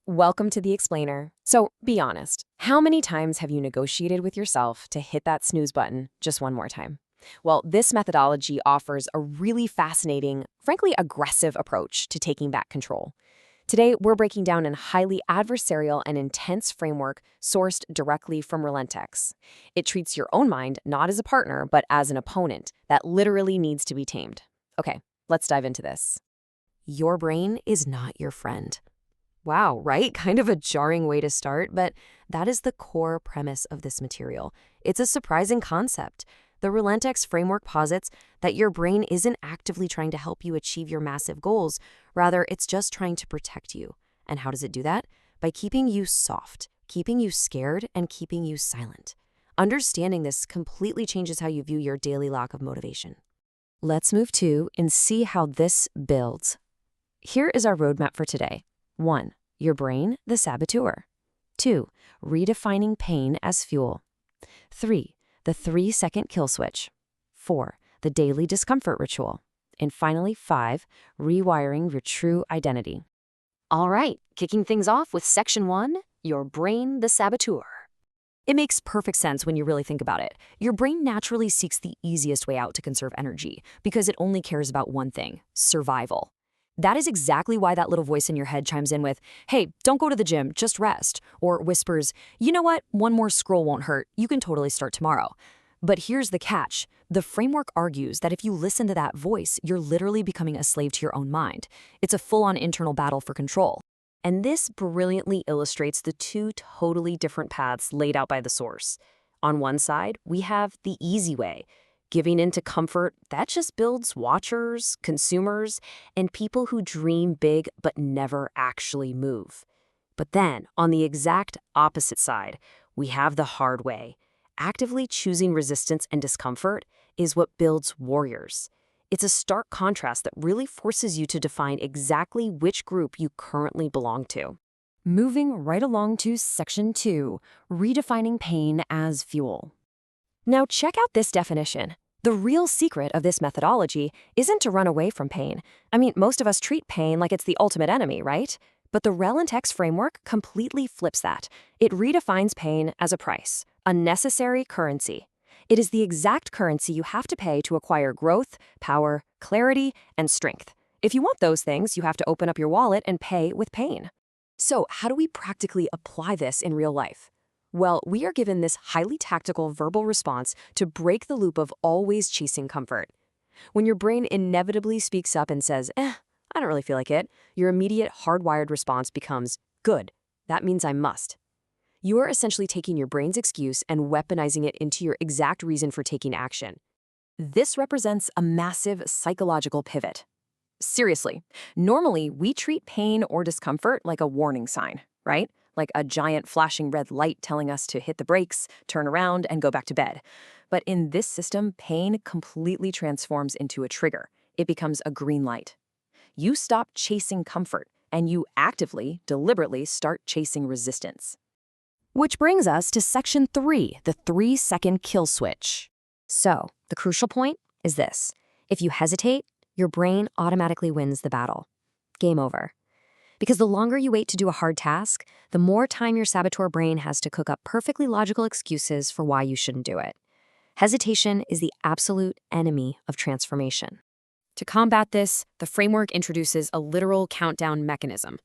Welcome to the explainer. So, be honest. How many times have you negotiated with yourself to hit that snooze button just one more time? Well, this methodology offers a really fascinating, frankly aggressive approach to taking back control. Today, we're breaking down a highly adversarial and intense framework sourced directly from Relentex. It treats your own mind not as a partner, but as an opponent that literally needs to be tamed. Okay, let's dive into this. Your brain is not your friend. Wow, right? Kind of a jarring way to start, but that is the core premise of this material. It's a surprising concept. The Relentex framework posits that your brain isn't actively trying to help you achieve your massive goals. Rather, it's just trying to protect you. And how does it do that? By keeping you soft, keeping you scared, and keeping you silent. Understanding this completely changes how you view your daily lack of motivation. Let's move to and see how this builds. Here is our roadmap for today. 1. Your brain, the saboteur. 2. Redefining pain as fuel. 3. The 3-second kill switch. 4. The daily discomfort ritual. And finally, 5. Rewiring your true identity. All right, kicking things off with Section 1, your brain, the saboteur. It makes perfect sense when you really think about it. Your brain naturally seeks the easiest way out to conserve energy because it only cares about one thing: survival. That is exactly why that little voice in your head chimes in with, "Hey, don't go to the gym, just rest," or whispers, "You know what? One more scroll won't hurt. You can totally start tomorrow." But here's the catch. The framework argues that if you listen to that voice, you're literally becoming a slave to your own mind. It's a full-on internal battle for control. And this brilliantly illustrates the two totally different paths laid out by the source. On one side, we have the easy way. Giving into comfort, that just builds watchers, consumers, and people who dream big but never actually move. But then, on the exact opposite side, we have the hard way. Actively choosing resistance and discomfort is what builds warriors. It's a stark contrast that really forces you to define exactly which group you currently belong to. Moving right along to Section 2, redefining pain as fuel. Now check out this definition. The real secret of this methodology isn't to run away from pain. I mean, most of us treat pain like it's the ultimate enemy, right? But the Relentex framework completely flips that. It redefines pain as a price, a necessary currency. It is the exact currency you have to pay to acquire growth, power, clarity, and strength. If you want those things, you have to open up your wallet and pay with pain. So, how do we practically apply this in real life? Well, we are given this highly tactical verbal response to break the loop of always chasing comfort. When your brain inevitably speaks up and says, I don't really feel like it, your immediate hardwired response becomes, good, that means I must. You are essentially taking your brain's excuse and weaponizing it into your exact reason for taking action. This represents a massive psychological pivot. Seriously, normally we treat pain or discomfort like a warning sign, right? Like a giant flashing red light telling us to hit the brakes, turn around, and go back to bed. But in this system, pain completely transforms into a trigger. It becomes a green light. You stop chasing comfort, and you actively, deliberately start chasing resistance. Which brings us to Section 3, the 3-second kill switch. So, the crucial point is this. If you hesitate, your brain automatically wins the battle. Game over. Because the longer you wait to do a hard task, the more time your saboteur brain has to cook up perfectly logical excuses for why you shouldn't do it. Hesitation is the absolute enemy of transformation. To combat this, the framework introduces a literal countdown mechanism.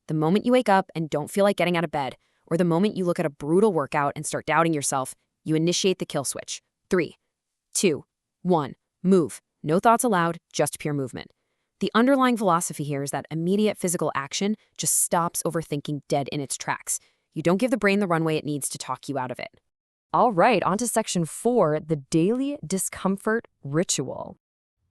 The moment you wake up and don't feel like getting out of bed, or the moment you look at a brutal workout and start doubting yourself, you initiate the kill switch. 3, 2, 1, move. No thoughts allowed, just pure movement. The underlying philosophy here is that immediate physical action just stops overthinking dead in its tracks. You don't give the brain the runway it needs to talk you out of it. All right, on to Section 4, the daily discomfort ritual.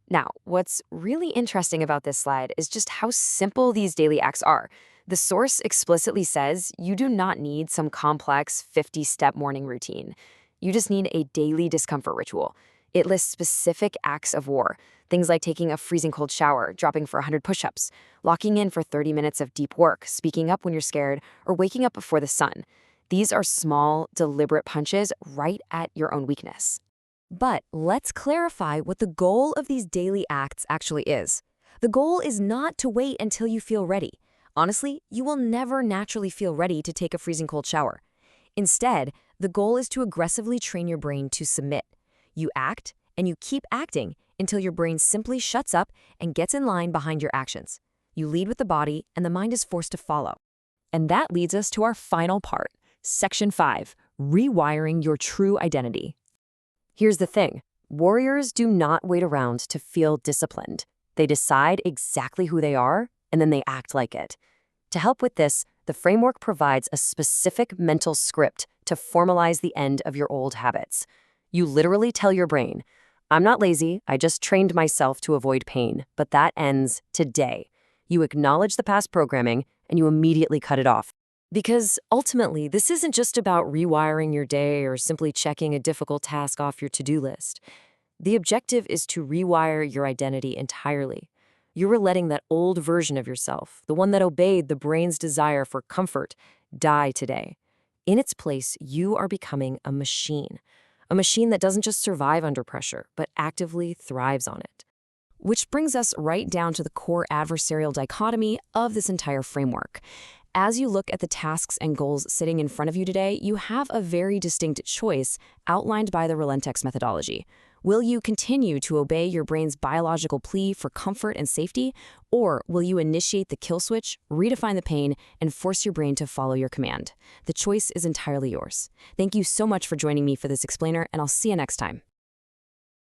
Now, what's really interesting about this slide is just how simple these daily acts are. The source explicitly says you do not need some complex 50-step morning routine. You just need a daily discomfort ritual. It lists specific acts of war, things like taking a freezing cold shower, dropping for 100 push-ups, locking in for 30 minutes of deep work, speaking up when you're scared, or waking up before the sun. These are small, deliberate punches right at your own weakness. But let's clarify what the goal of these daily acts actually is. The goal is not to wait until you feel ready. Honestly, you will never naturally feel ready to take a freezing cold shower. Instead, the goal is to aggressively train your brain to submit. You act, and you keep acting until your brain simply shuts up and gets in line behind your actions. You lead with the body, and the mind is forced to follow. And that leads us to our final part, Section 5, Rewiring Your True Identity. Here's the thing. Warriors do not wait around to feel disciplined. They decide exactly who they are, and then they act like it. To help with this, the framework provides a specific mental script to formalize the end of your old habits. You literally tell your brain, I'm not lazy, I just trained myself to avoid pain, but that ends today. You acknowledge the past programming, and you immediately cut it off. Because ultimately, this isn't just about rewiring your day or simply checking a difficult task off your to-do list. The objective is to rewire your identity entirely. You're letting that old version of yourself, the one that obeyed the brain's desire for comfort, die today. In its place, you are becoming a machine that doesn't just survive under pressure, but actively thrives on it. Which brings us right down to the core adversarial dichotomy of this entire framework. As you look at the tasks and goals sitting in front of you today, you have a very distinct choice outlined by the Relentex methodology. Will you continue to obey your brain's biological plea for comfort and safety, or will you initiate the kill switch, redefine the pain, and force your brain to follow your command? The choice is entirely yours. Thank you so much for joining me for this explainer, and I'll see you next time.